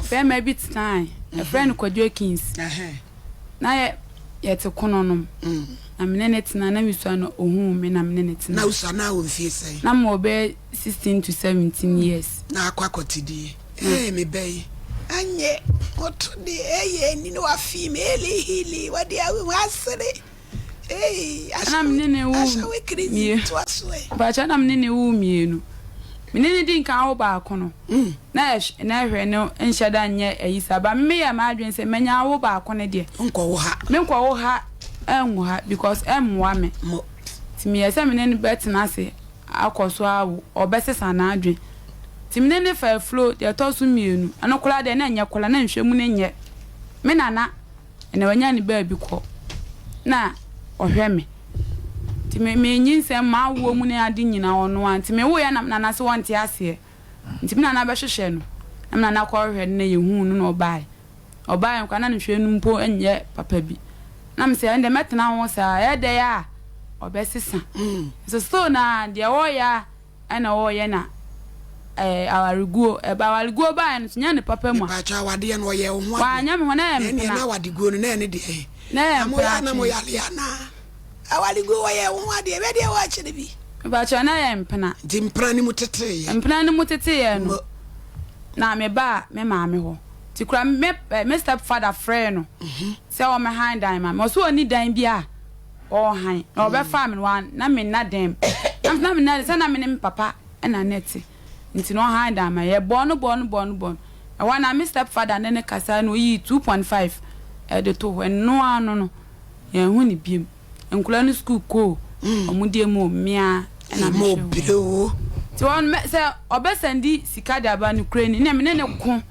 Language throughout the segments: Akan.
Fair maybe it's time. A friend called Jokins. Na yet kono no am nenet na na miso no ohun me na nenet na usa na wo fie sei na mo be 16 to 17 years na akwakotidi me bei anye oto de ni no afi me hili wadi awe wasere am nene wu mi to asoe ba cha nam nene wu mienu menene din kan wo ba kono na hwe no enhyada nye ayisa ba me ya ma adwen se menya wo ba kono de nko wo ha me nko wo ha enwo ha because emwa me ti me yesa menene betina se akoso awo obesesa na adwen ti menene fa flow de tosu mienu anokola de na nya kola na nhwemu ne nye me nana ene wanya ne ba bi ko na ohwe me ti me nyinsem ma wo mu ne ade nyina ono anti me wo ya na se wonte ase nti me na be hwehwe no na na kwa hwe na yehu no no obai kwa na nhwe nu mpo enye papa bi na me se ende metena ho sa e de ya obesesa so na de wo ya ana wo ya na awariguo e ba awariguo ba no nya ne papa mu pa cha wade no ye ho wa nya me ho na ye me na wadiguo no na ne de na na mo ya na awaligo wa ya wo ade be de wa chire bi ba cha na ya mpena di mpena ni mutete ye no na me ba me ma me ho ti kura me step father friend no se o me hand dan ma so oni dan bia o han na o be fa me wan na me na dem na me na se na me ne papa na neti nti no hand dan ma ye bon e wa na me step father ne kasa no yi 2.5 e de to no anu no ye hu ni biem nkula no school ko omudie mu mia na mo biro ti won se obesendi sika da ba no krani na me ne ko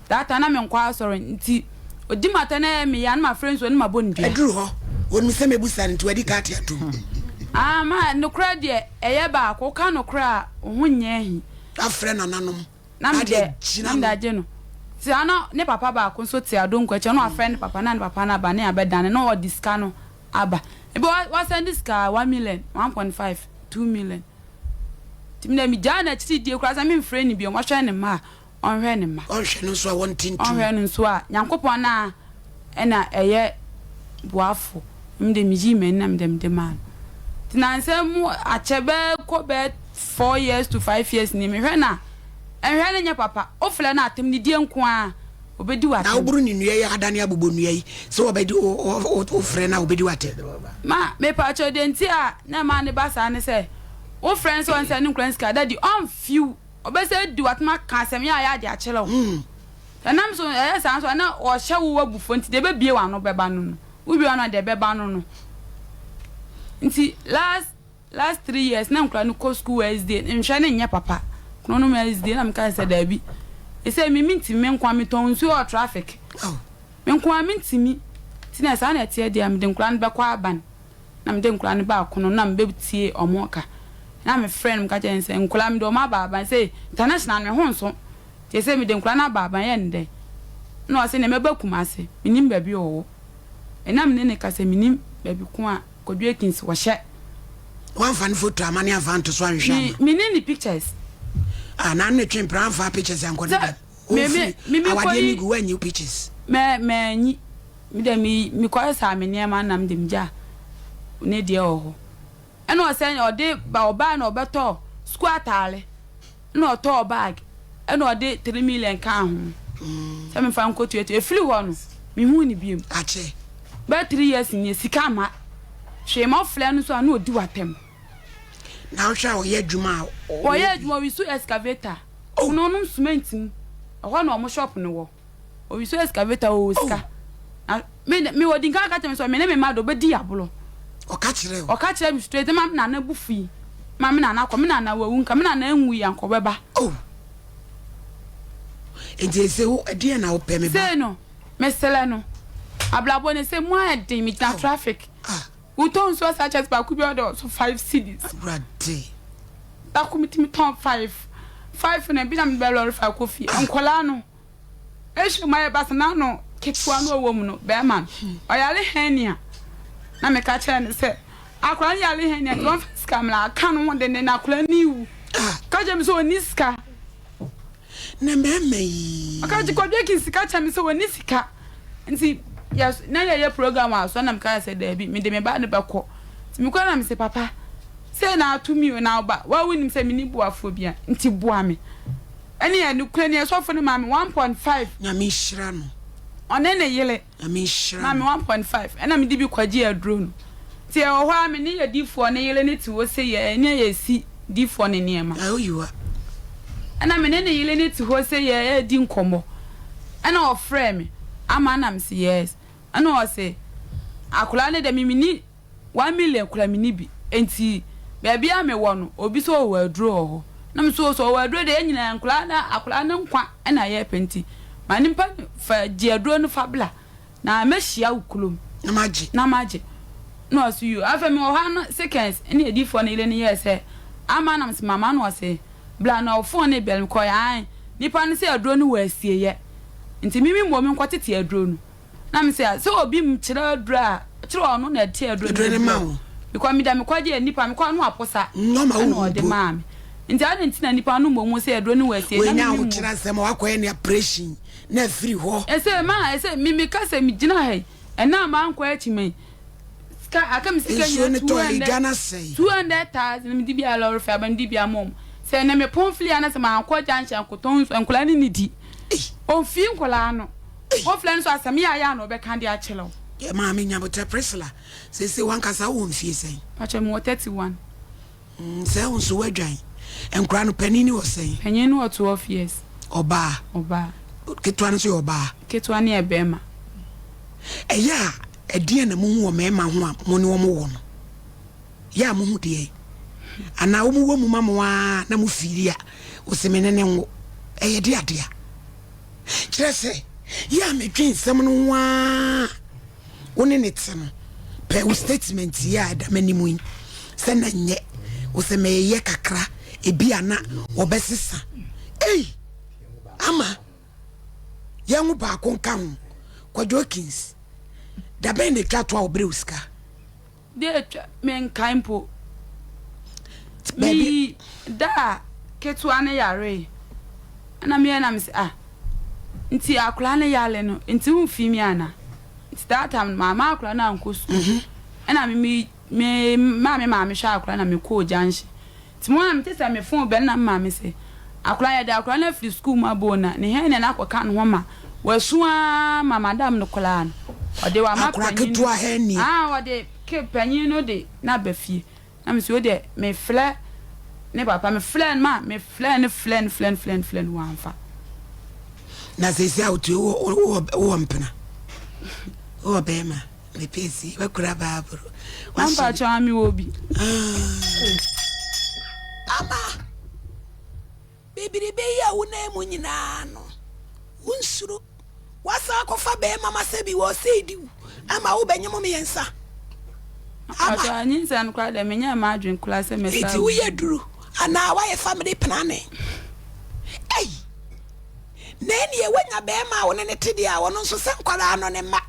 data na me nkwa soro nti odimata na me ya na my friends won ma bondua eduru ho won mi se mebusa nti wadi ka ate atum ma no kra de eye ba ko ka no kra ho nya hi afre na nanom na me de na ndaje no ti ana ne papa ba ko so ti adonko eche no afre ne papa na ne papa na ba ne abedane na o diska no aba ebe wa send this car 1 million 1.5 2 million timna mi jana chiti die kura sa mi mfre ni bi o ma hwe ne ma onhwe ne ma onhwe no so a wontintu onhwe no so a nyankopon na ena eye boafo mde mi ji men na mde man tinansem achebe ko be 4 years to 5 years ni mi hwe na enhwe ne nya papa ofle na atem ni die nko a obedi wate na oburu ni nuye adani abubo nuye so obedi o frɛ na obedi wate ma me pa cho de nti a na ma ne basa ne se o friends on say no kranska daddy on few obese di watma ka asem ya de akere wo enam so san so na o hye wo abufo nti de be bie wa no beba no wo bi no de beba no nti last 3 years na nkra no ko school Wednesday nhwe ne nya papa no no Wednesday na mka se da bi ese mi minti me nkwa mi ton nsu o traffic me nkwa minti mi tina sa na tie dia me de nkra no be kwa aban na me de nkra no ba kono na me be tie omoka na me friend mka je nse nkra me do ma ba aban say international me ho nso tie se me de nkra na ba aban ye nde no se ne me ba kumase minim ba bi owo enam ne ne ka se minim ba bi ko a kodwe kins wo hye one fan photo amani avanto so anhwa minim ni pictures na ne twin plan fa pictures anko ne me awade ni go anyi pictures me nyi mi de mi ko sa me ne ma nam de mja ne de oho eno o se ode ba oba na obeto school atale na oto bag eno ode 3 million ka ho se me fa nko tuetu efiri ho no mi hu ni biem ache ba 3 years ni sika ma hwe ma ofle no so na odi watem na o hwa o ye dwuma we su excavator no no cement mu ho na o mo shop no wo o we su excavator o sika me wodi nka ka tem so me ne me ma do be di abolo o ka kire mi straight ma na bufi ma me na ko me na wawu nka me na enwu ya nko beba enti se o die na o pe me ba se no me sele no ablabo ne se mu ade mi na traffic we ton so such as ba ku bi order so 5 cities brade ta ku mi ton 5 na bi na me be lorry fa kofi ankola no eshu ma e basa na no ketwa no wo mu no be man oyale hania na me ka chere ne se akora yale hania don scam la aka no de ne na akora niwu ka je mi so niska na meme aka ji kodwe ki sika cha me so woni sika nti yes na ye program aso na me ka say da bi me de me ba ne beko ti me kwa na me say papa say na atumi na oba wa wonim say me ni buafo bia nti bua me ene ya ni kura ni so fo ne ma me 1.5 na me hira no one ne yele na me hira ma me 1.5 ena me di bi kwaji adro no ti e ho a me ne ye difo ne yele ne ti wo say ye ene ye si difo ne ne ma ayo yiwa ena me ne yele ne ti ho say ye di nkomo ena o frɛ me ama na me say yes ena o say akula ne de me ni 1 million kula me ni bi enti baby ame wo no obi so wo adro ho na me so wo adro de nyina nkula na akula ne nkwa ena ye penti ma nimpa fa ji adro no fabla na mehia ukulum na maji no so you afa me o ha no seconds ene edifo na ile ne ye se ama na me mama no se bla na ofo ne bel ko ya nipa ne se adro no wa asie ye nti mimi mo me nkotete adro no na me se obi m kira adro a kira ono na te adro ne ma wo because me da me kwaje nipa me kwa no aposa no ma wo de ma me nti ade ntina nipa no mo se adro no wa asie na nya wo kira se ma wakoye ne operation na free ho ese mimi ka se mi gina he ena ma anko achi me ska aka mi sika nya 200,000 mi di bia lor fa ba di bia mom se na me pomfli ana se ma anko jansha koton enkola ni nidi o fi enkola no o flen so asem ya no be kan dia chelo ye ma me nya bota presla se wankasa wo mfie sen acha mo 31 se on so wadwan enkola no panini wo sen panini wo 12 years oba ketwa no so oba ketwa ne ebema eya edie na mu wo mema ho a mo ne wo mo wo no ya mo hu de ana wo mu wo mu mamwa na mu firia o se menene wo eye de adea kire se ya me twin sem no wa woni ne tse pe wo statement ya da manimu se na nye o se me ye kakra ebi ana obesesa ama yangu ba kon kan kwa Jokins da ben ne twa to obreuska de men kaimpo baby da ketu ane yare ana me na me nti akula ne yale no nti umfimi ana nti that time mama akula na nkosu ana me hwa akula na me ko janshi ti mo na me tese me phone ben na mama me se akula ya da akula na free school ma bona ne he ne na akoka no ma wasua ma madam no kola no ode wa ma akula ketua he ni ode ke panyin no de na bafie na me se ode me fle ne papa me fle ma me fle wa anfa na se se auto o mpena o bema me pesi wa kura baburu amba cha mi obi ama bibiri be ya wo na mu nyina no unsuru wasa kofa be mama se bi wo seedi ama wo benyemo me yensa ama anyi san kwa de menya ma adwen kula se me sa iti wo yeduru ana wa ye family planning neni ye wanya be ma wo ne tede a wono so se nkwara no ne ma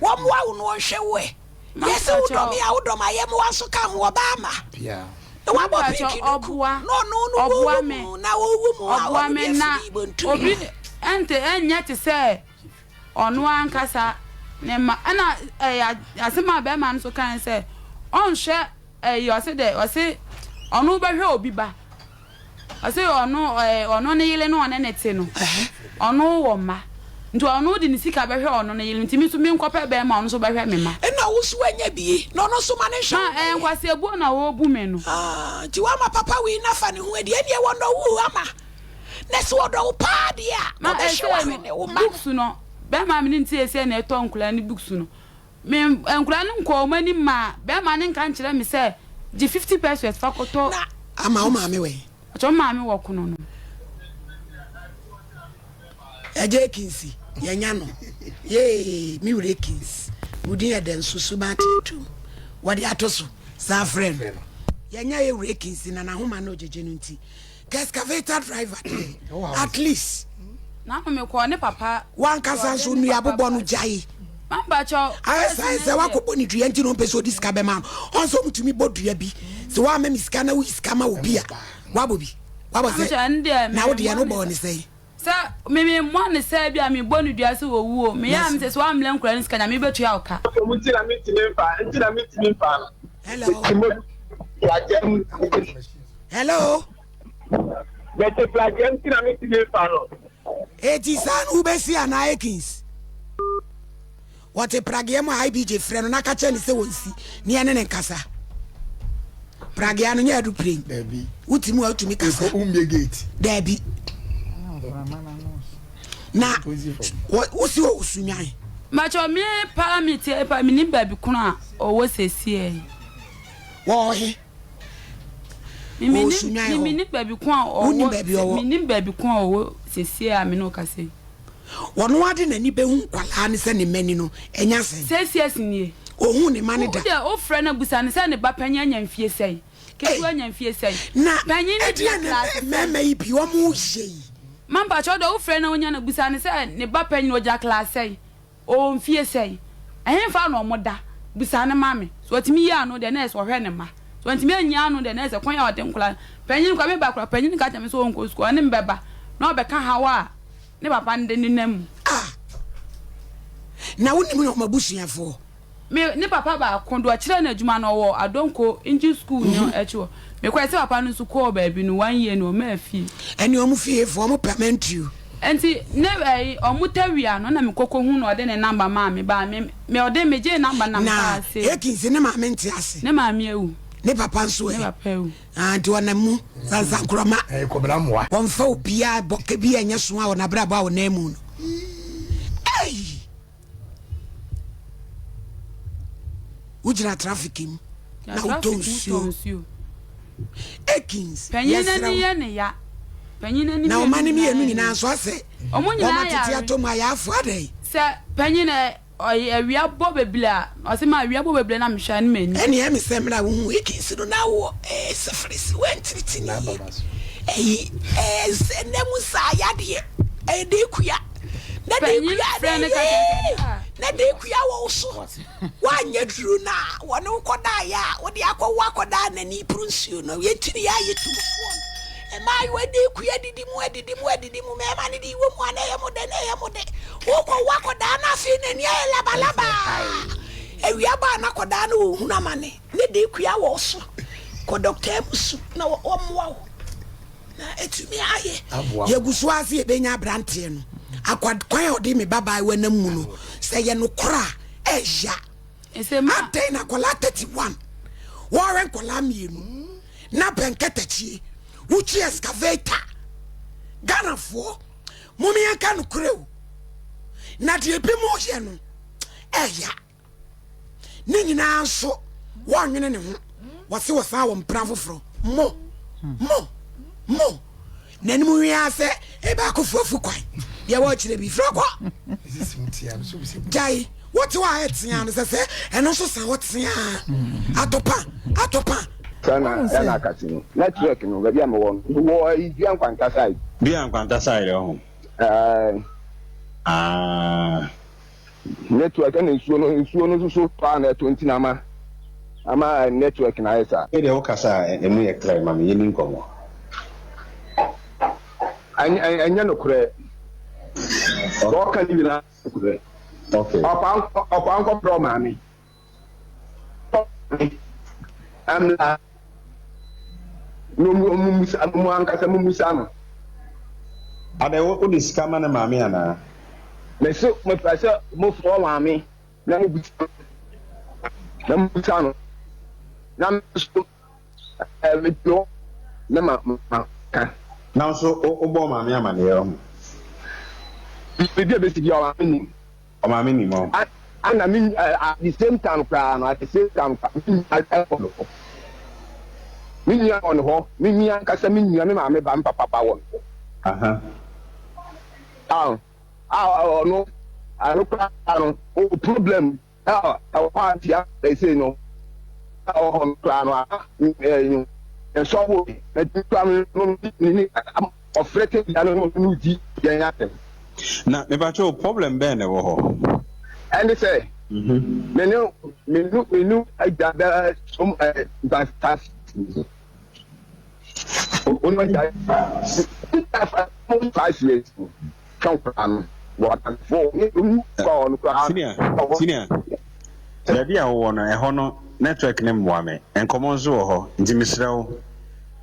wo moa wo no hwe we yesi wo do me a wo do ma ye mo waso ka ho ba ma yeah wa bo piki obua no obua me na wo wu mo obua me na obi ente enya te se onu ankasa ne ma ana asema be ma nso kan se on hwe yo se de o se onu ba hwe obi ba o se onu ne yele no one nete no onu wo ma nti onu di ni sika be hwe onu ne yele ntimi so me nkopa be ma onu so be hwe me ma na wo so anya bie no no so ma ne hwe nkwase ebu na wo bu me no ti wa ma papa wi na fa ne ho ade ene wo no wo ama na so do wo pa dia ma be hwe ne wo ma books no be ma me nti ese na eto nkula ni books no me nkula ni nko mani ma be ma ne nka nkire me se di 50 pesos fa koto na ama o ma me we acho ma me wo kuno no eje kinsi yenya no ye mi wure kins udi ya den susu ba tetu wadi atoso sa friend yenya ye wure kinsi na homa na ojeje no nti excavator driver at least na me ko ne papa wan kasa so nu abobọ no jai mamba cho se wakobo ni dua nti no peso diska be ma onso mutumi bodua bi se wa ma miska na wi ska ma obi a wabobi wabo se na wo de no bo ni sei Sir, maybe one say be me bonu dua se wo wu. Me am say so am lem kura nska na me betu ya oka. Hello. Better flag empty na me today pano. Eti san ubesi ana Ekins. What a pragiamo IBJ friend na ka che ni se wonsi. Ni ene ne nkasa. Pragiano nya du pray. Debi. Utimu utumi kasa. Umbe gate. Debi. Na wosi wo usunyan. Macho me paramiti e pa minim baby kuna o wo sesie. Wo he. Mini baby kwa o minim baby kwa o sesie a me no kase. Wono ade nani be hu kwala ne se ne mani no enya sen. Sesie sinie. Ohun ne mane da. O frɛ na busa ne se ne ba panya nya mfie sei. Ketu anya mfie sei. Na panyin ne dia class. Mema yi bi wo mu yei. Mamba cho do o frɛ na onya na busa ne se ne ba panyin oja class sei. O mfie sei. Ehemfa no moda. Busa ne mame. So otimi ya no de na eso hwɛ ne ma. So ntimi anya no de na eso kwan ya ode nkula. Panyin kwa me ba kura panyin ka tame so onko school ne mbeba. Na obeka hawa ne papa nde ni nam. Ah. Na woni no mabusuafo. Me ne papa ba kondo akire na adwuma no wo adonko engine school no echo. Me kwa se papa no so ko ba bi no 1 year no ma afi. Eni omu fie fo omu permanent. Enti ne omutawia no na me kokko hu no ode ne number ma me ba me ode me je number na ma se. Ekins ne ma mente ase. Ne ma me ewu. Ne papa nso Ne papa ewu. Anti wana mu sansan kroma. Kobra moa. Wonfa obia boke bi enya so a wona bra ba wo na mu no. Ei. Ujira trafficking. Na utonsu. Ekins. Penyina ni ye ne ya. Penyina ni. Na o mani mi enu nyina so ase. Omo nyina ya. Tete atoma ya afu adai. Se penyina awia bo bebla. O se ma awia bo bebla na mhwa ne mani. Ene ya mesemra wo hu Ekins no na wo safrisi wentiti ni. Ei senemu sa ya de. De kuya. Na de kuya ne ka. Na de kuya wo so. Wanya duru na wone ukoda ya wode akwa akoda na ni prunsuo no yetiri ya yetumfo. E mai we de kuya didimu me ma ne di wo mu ana ye mo de. Woko wakoda na fi na ni ya labalaba. Ewia ba na koda na ohun amane. Ne de kuya wo so. Ko doctor musu na wo mo na etumi aye. Yegusu afi ebenya brante no. Akwad kwan odi me baba we na mu no. Se ye no kora eja. Ese ma atay na kola 31. Warren kola mienu. Na benketachie. Uchi excavator. Gana fo. Mumi anka no kurew. Na de ebi mo ye no. Eya. Ni nyina nso wonwene ne ho. Wose wosa wo mpran foforo. Mo. Nanimu wi ase e ba ko fofu kwan. Ye wo kire bi froko. Jai, what you are etia no se eno so san what tia. Atopa. Sana na kasino. Network no ga bia me won. Wo bia nkwanta side. Bia nkwanta side ho. Network na nsuo no so pa na 20 na ama network na esa. E de o kasa emu ye clear ma me ye Nkomo. Anya no kure. Ko kan ni na kure. Okay. Ọkwa nkọ pro mami. Amla. No mu ankasa mu musa no. Ade wo di skama na mami ana. Me so me pese mo fo mami na mu busa. Na mu busa no. Na me so video na ma ka. Na so o bo mami amane ye ho. Video be si o mami. O mami ni mo. And I mean at the same time at the same time I follow. Minya on ho, minya kasa minya me ma me ba papa won. No. I look no problem. Our party they say no. Our plan and so I'm afraid no di Na me ba cho problem be na wo ho. And they say me no I gather some that 5 years. Senior. Baby, I want a honor network name Wame and Nkomo nso nti misrao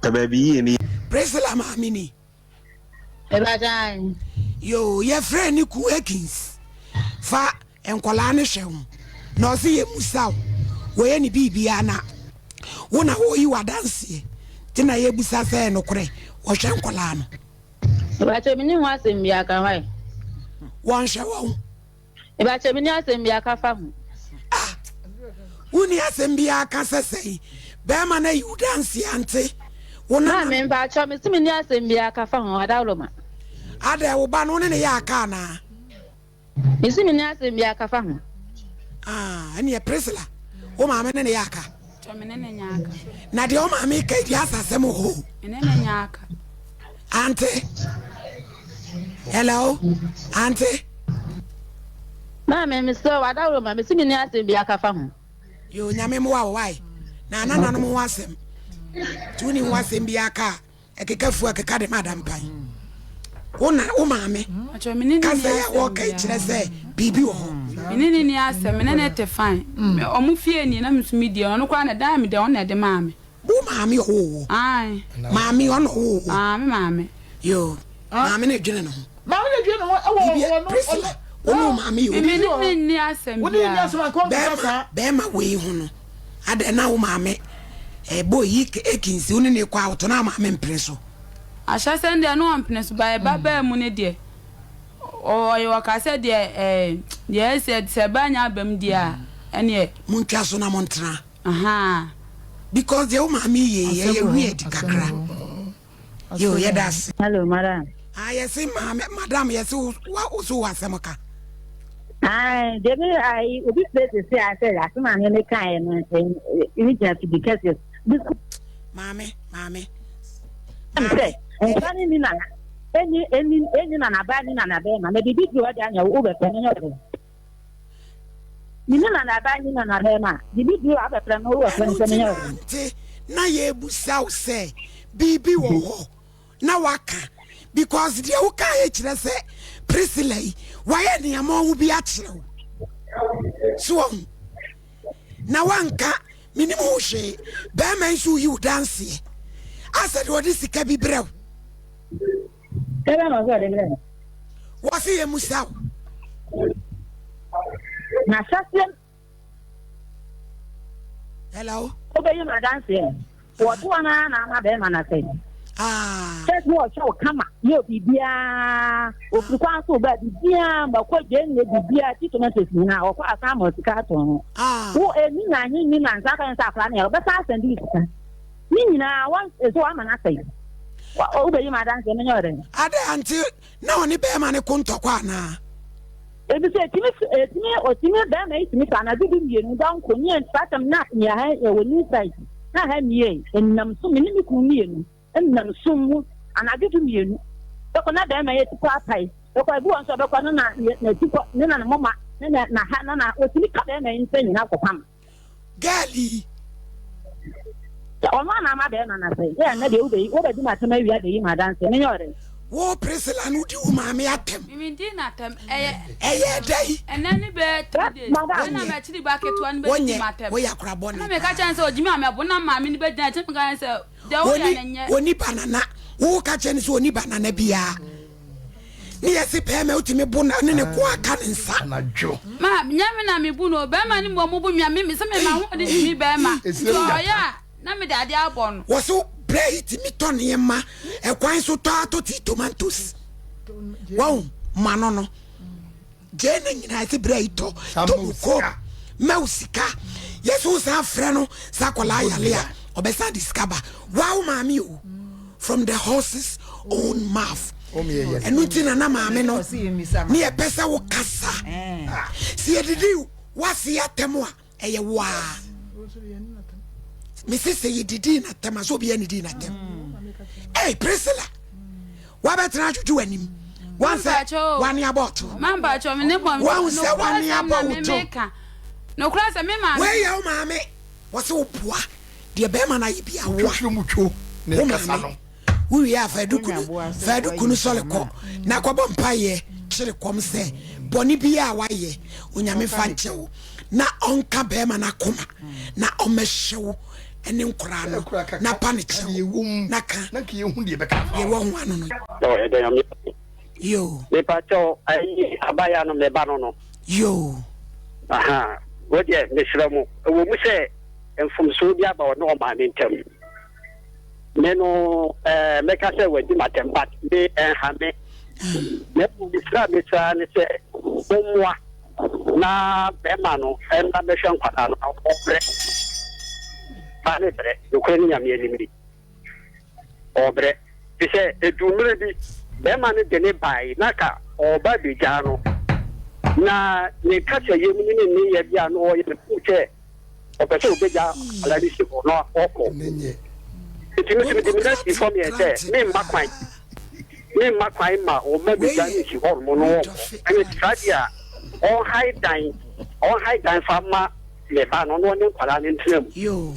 ta baby ni Presela mamini. Ebajan. Yo, your friend ni ku Ekins. Fa enkwala ne hwe no se ye musaw. Wo ye ni bibia na. Wo na wo yi wadanse. Ti na ye busa se no kore. Wo hwe enkwala no. Ebache mini ho asem bia ka hwai. Won hwe wo. Ebache mini asem bia ka fa hu. Uni asem bia ka sesei. Be ma na yu dance ante. Wo na me mba cho me mini asem bia ka fa hu adawlo ma. Ada wo ba no ne ya aka na. Isi mini asem bia ka fa hu. Ani e Priscilla. O ma me ne ya aka. Cho me ne nyaaka. Na de o ma me ka di asasem ho. Ne nyaaka. Auntie. Hello, auntie. Na me so adawlo ma me si mini asem bia ka fa hu. Yo nyame mo wa wai. Na no mo wasem. Tuni wasem bia ka. Ekekafu akeka de madam pai. Ona o maame. Acho me ne Kasa ya wo kai kire se bibi wo ho. Me ne asem me ne te fine. Omu fie ni na msumi die ono kwa na da me de ono de maame. Bu maame ho. Ai. Maame ono ho. Me maame. Yo. Maame ne dwene no. Maame ne dwene no Ono maame yo. Me ne asem bia. Wo ni asem akon kasa. Be ma we hu no. Ade na wo maame. Boy yi Ekinsi oni ne kwa auto na maame mpreso. Asha sende no ampneso ba ba mu ne de. O yo ka se de ye said se ba nya bam de a ene muntwa so na montra. Aha. Because the maame ye weird kakra. Yo ye das. Hello madam. Yes madam yes wa so wasemka. Debi I obi place say I said that man ne kai no you just because this Mame. say any ni na any na ba ni na be ma be bi o da nya o be pe no yo ni na ba ni na be ma bi o abe pre no o fe no yo na ye busaw say bibi wo ho na waka because the uka e kire say Priscilla why any amon bi a kire so na wanka minimum hwe be man so you dance I said what is sika bi brew Tell me what they what see you musaw na sasem hello obey my dance what one na be ma na say just watch how come you bibia ofukwa so ba bibia ba ko je ne bibia ti to na tesi na o kwa asa mo sika to wo eni na ni na nsa kan sa kra na o ba sa sendi sika ni nyina wan so ama na say o be ma dance me nyore ade anti na oni be ma ne konto kwa na ebi se timi be ma itimi pa na bibi mienu dan ko ni fatam na ya ha e woni side na ha miye enam so me ni ku mienu enam sumu anagidu mienu ko na da ma yeti kwa pai ko bu on so be ko na tipo na mama na ha na otimi ka da ma yin na ko pam gali o ma na ma be na say ya na de u be di ma tama wi ade yi ma dance me nyore wo Priscilla no di maame atem mi di na tem eye dai enani be 3 days na ma chiri ba keto an be di matem wo yakura boni na me ka chan say ojimi amebo na maame ni be di na chem kan say de wo ya nenye woni banana wo ka chan say woni banana bia ni yesi pe me utimi bu na ne ko aka nsa na jo ma nyame na me bu no be ma ni mo bu mia me se me ma ho de mi be ma so ya na me dade abon wo so play it mi ton yema e kwan so to ti tomatoes wow manono je na nyina ti bra ito to ko mausika yesu sa frɛ no sakola yale a obesa discover wow mami o from the horse's own mouth enu tina na maame no ni e pesa wo kasa si edidi wasi atemo a eye wa Mrs. Yedidi na tema so bi ani di na tem. Hey Priscilla. Wa betra juju anim. One about. Mamba cho me ne bom. One say one about. No kra se me ma. Where ya maame? Wo se wo boa. De be ma na yi bia wo. Twetwe mutwo ne kasa no. we ya fedu kunu sole ko na kwabo mpaye chire kom se boni bia waye onyame fa nchewo na onka be ma na koma na omehyewo ene nkura no na panichewo na ka ye hu de be ka ye wo hu anu no yo me pacho ai abaya no me ba no yo aha wode me shiramu wo mu se enfumso bi aba no ma me ntem me no me ka se wadi matempat me ha me me bu bisra me sa ne se omwa na be ma no na be hwan kwata no obre ba ne bre do kwani nyame elimri obre bi se edumre bi be ma ne de ne bai na ka oba bi ja no na ne ka se yemu ne ye bia no o ye puche o pe se o beja ala ni se ko no oko nenye ti mi na ti for me e me makwai ma o ma bi ja ni si ho mo no ani tradia o high time fama le ba no no ni kwala ni ntram yo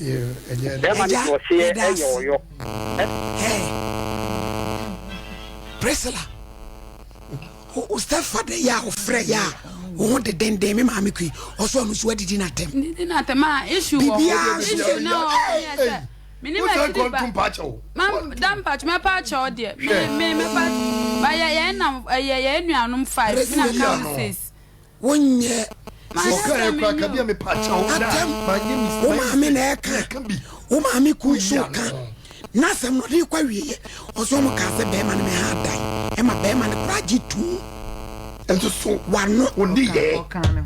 enye be ma ni o se e yo hey Priscilla o stepfather ya o frɛ ya o de dende me maame kui o so no so adidi na tem issue issue no yes minimum mam dam patch me patch o de me patch ba ye na ye nuanom 5 na count 6 wonye okay kwa kabia me patch o da ma nye mi o maame na eka o maame ku so ka na sem no de kwa wie o so mo ka se be ma me ha dai e ma be ma ne praji tu and so wano oni ye